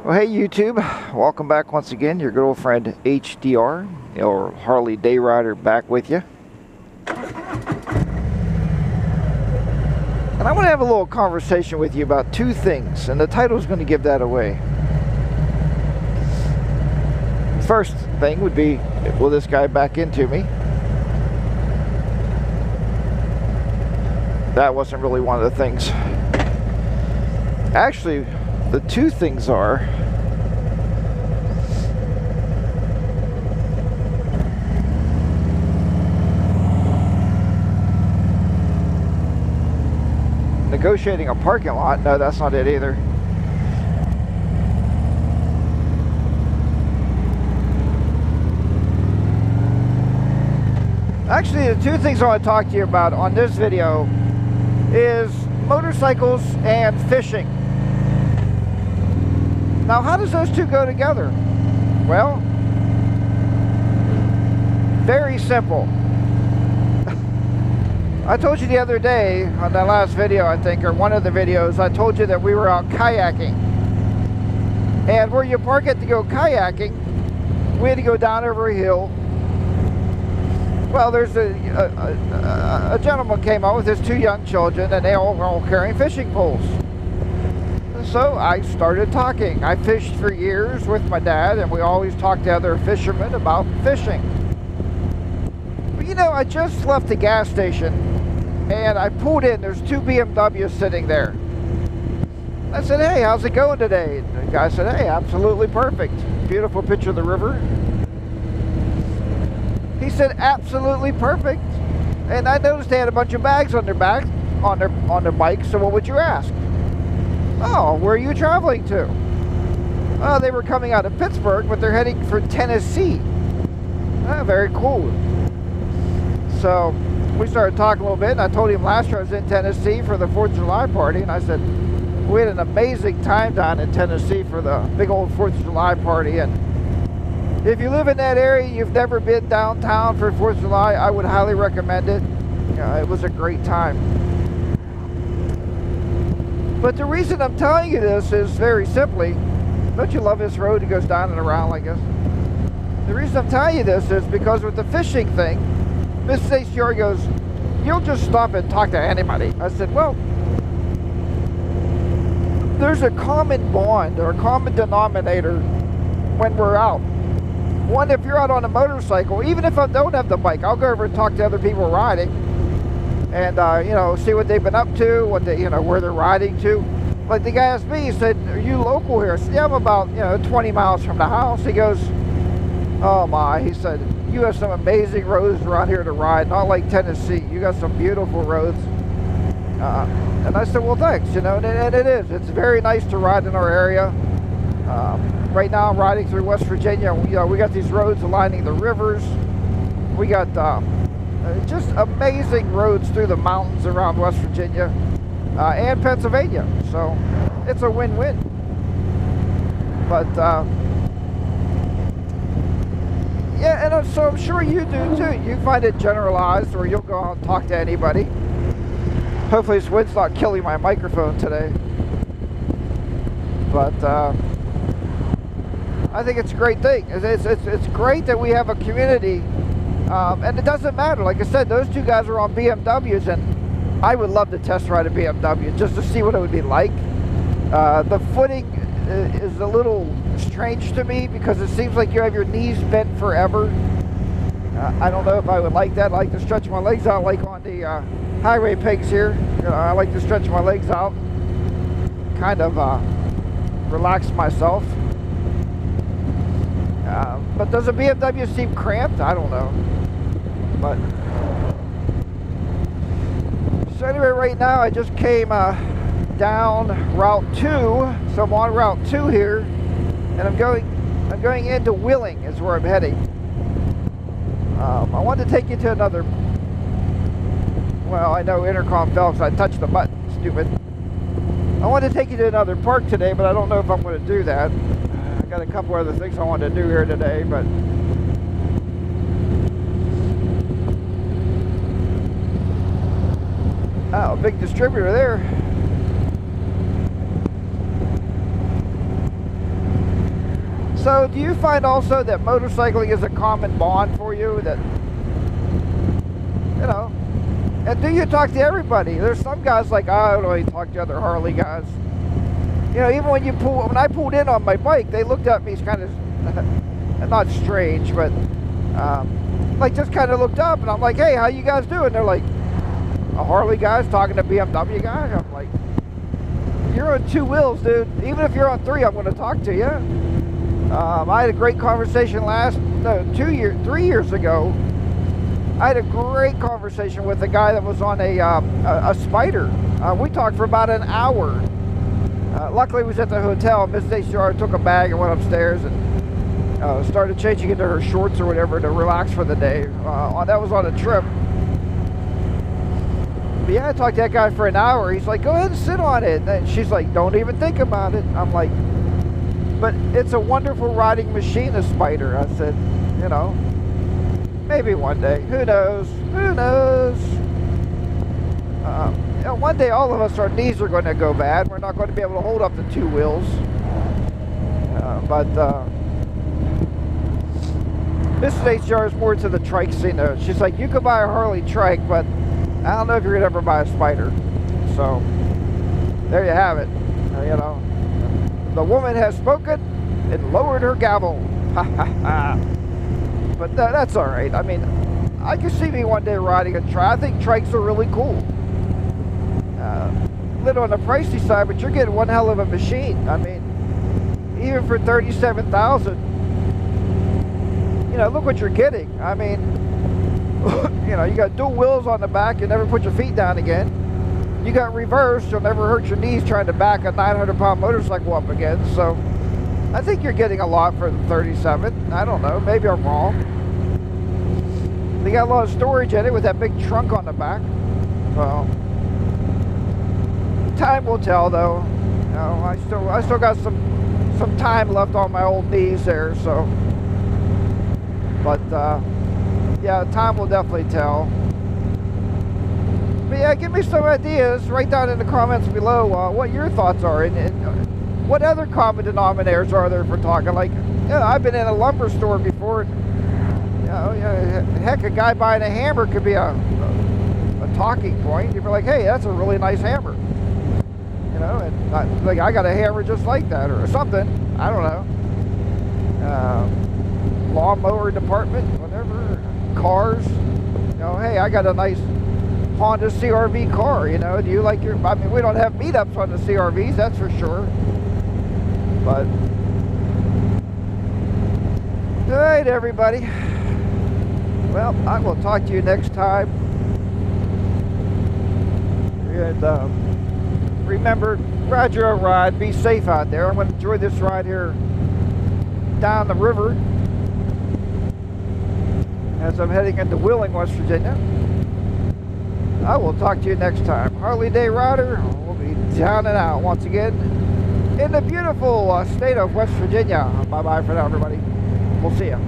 Well, hey YouTube, welcome back once again. Your good old friend HDR, or Harley Day Rider, back with you. And I want to have a little conversation with you about two things, and the title is going to give that away. First thing would be, will this guy back into me? That wasn't really one of the things. Actually, the two things are negotiating a parking lot. No, that's not it either. Actually, the two things I want to talk to you about on this video is motorcycles and fishing. Now, how does those two go together? Well, very simple. I told you the other day on the last video, I think, or one of the videos, I told you that we were out kayaking. And where you park it to go kayaking, we had to go down over a hill. Well, there's a gentleman came out with his two young children, and they all were all carrying fishing poles. So I started talking. I fished for years with my dad, and we always talked to other fishermen about fishing. But you know, I just left the gas station, and I pulled in. There's two BMWs sitting there. I said, "Hey, how's it going today?" And the guy said, "Hey, absolutely perfect. Beautiful picture of the river." He said, "Absolutely perfect." And I noticed they had a bunch of bags on their back, on their bikes. So what would you ask? "Oh, where are you traveling to?" "Oh, they were coming out of Pittsburgh, but they're heading for Tennessee." "Oh, very cool." So we started talking a little bit, and I told him last year I was in Tennessee for the 4th of July party, and I said, we had an amazing time down in Tennessee for the big old 4th of July party. And if you live in that area, you've never been downtown for 4th of July, I would highly recommend it. It was a great time. But the reason I'm telling you this is very simply, don't you love this road that goes down and around like this? The reason I'm telling you this is because with the fishing thing, Mrs. HDR goes, "You'll just stop and talk to anybody." I said, well, there's a common bond or a common denominator when we're out. One, if you're out on a motorcycle, even if I don't have the bike, I'll go over and talk to other people riding. And, you know, see what they've been up to, what they, you know, where they're riding to. Like the guy asked me, he said, "Are you local here?" I said, "Yeah, I'm about, 20 miles from the house." He goes, "Oh my," he said, "you have some amazing roads around here to ride, not like Tennessee. You got some beautiful roads." And I said, "Well, thanks, and it is. It's very nice to ride in our area. Right now I'm riding through West Virginia. We got these roads aligning the rivers. We got just amazing roads through the mountains around West Virginia and Pennsylvania. So it's a win-win." But yeah, and so I'm sure you do too. You find it generalized, or you'll go out and talk to anybody. Hopefully this wind's not killing my microphone today. But I think it's a great thing. It's great that we have a community. And it doesn't matter. Like I said, those two guys are on BMWs, and I would love to test ride a BMW just to see what it would be like. The footing is a little strange to me because it seems like you have your knees bent forever. I don't know if I would like that. I like to stretch my legs out like on the highway pegs here. I like to stretch my legs out, kind of relax myself. But does a BMW seem cramped? I don't know. But so anyway, right now I just came down Route 2, so I'm on Route 2 here, and I'm going into Wheeling is where I'm heading. I wanted to take you to another. Well, I know intercom fell because I touched the button. Stupid. I wanted to take you to another park today, but I don't know if I'm going to do that. I got a couple other things I wanted to do here today, but oh, big distributor there. So, do you find also that motorcycling is a common bond for you? That, you know, and do you talk to everybody? There's some guys like, I don't really talk to other Harley guys. You know, even when I pulled in on my bike, they looked at me kind of, not strange, but like just kind of looked up, and I'm like, hey, how you guys doing? They're like, a Harley guy's talking to BMW guy. I'm like, you're on two wheels, dude. Even if you're on three, I'm going to talk to you. I had a great conversation 3 years ago. I had a great conversation with a guy that was on a Spider. We talked for about an hour. Luckily, we was at the hotel. Miss HR took a bag and went upstairs and started changing into her shorts or whatever to relax for the day. That was on a trip. But yeah, I talked to that guy for an hour. He's like, go ahead and sit on it. And she's like, don't even think about it. I'm like, but it's a wonderful riding machine, a Spider. I said, you know, maybe one day. Who knows? Who knows? You know, one day all of us, our knees are going to go bad. We're not going to be able to hold up the two wheels. But Mrs. HR is more to the trike scene. She's like, you could buy a Harley trike, but I don't know if you're going to ever buy a Spider. So, there you have it. You know, the woman has spoken and lowered her gavel. Ha ha ha. But that's all right. I mean, I can see me one day riding a trike. I think trikes are really cool. A little on the pricey side, but you're getting one hell of a machine. I mean, even for $37,000, you know, look what you're getting. I mean, you know, you got dual wheels on the back. You never put your feet down again. You got reverse. You'll never hurt your knees trying to back a 900-pound motorcycle up again. So, I think you're getting a lot for the 37. I don't know. Maybe I'm wrong. They got a lot of storage in it with that big trunk on the back. Well, time will tell, though. You know, I still got some time left on my old knees there. So, but yeah, time will definitely tell. But yeah, give me some ideas. Write down in the comments below what your thoughts are, and what other common denominators are there for talking. Like, you know, I've been in a lumber store before, and, you know, heck, a guy buying a hammer could be a talking point. You'd be like, hey, that's a really nice hammer. You know, and like, I got a hammer just like that, or something. I don't know. Lawnmower department, whatever. Cars. You know, hey, I got a nice Honda CRV car. You know, do you like your? I mean, we don't have meetups on the CRVs, that's for sure. But all right, everybody. Well, I will talk to you next time. And remember, ride your own ride. Be safe out there. I'm going to enjoy this ride here down the river as I'm heading into Wheeling, West Virginia. I will talk to you next time. Harley Day Rider will be down and out once again in the beautiful state of West Virginia. Bye-bye for now, everybody. We'll see you.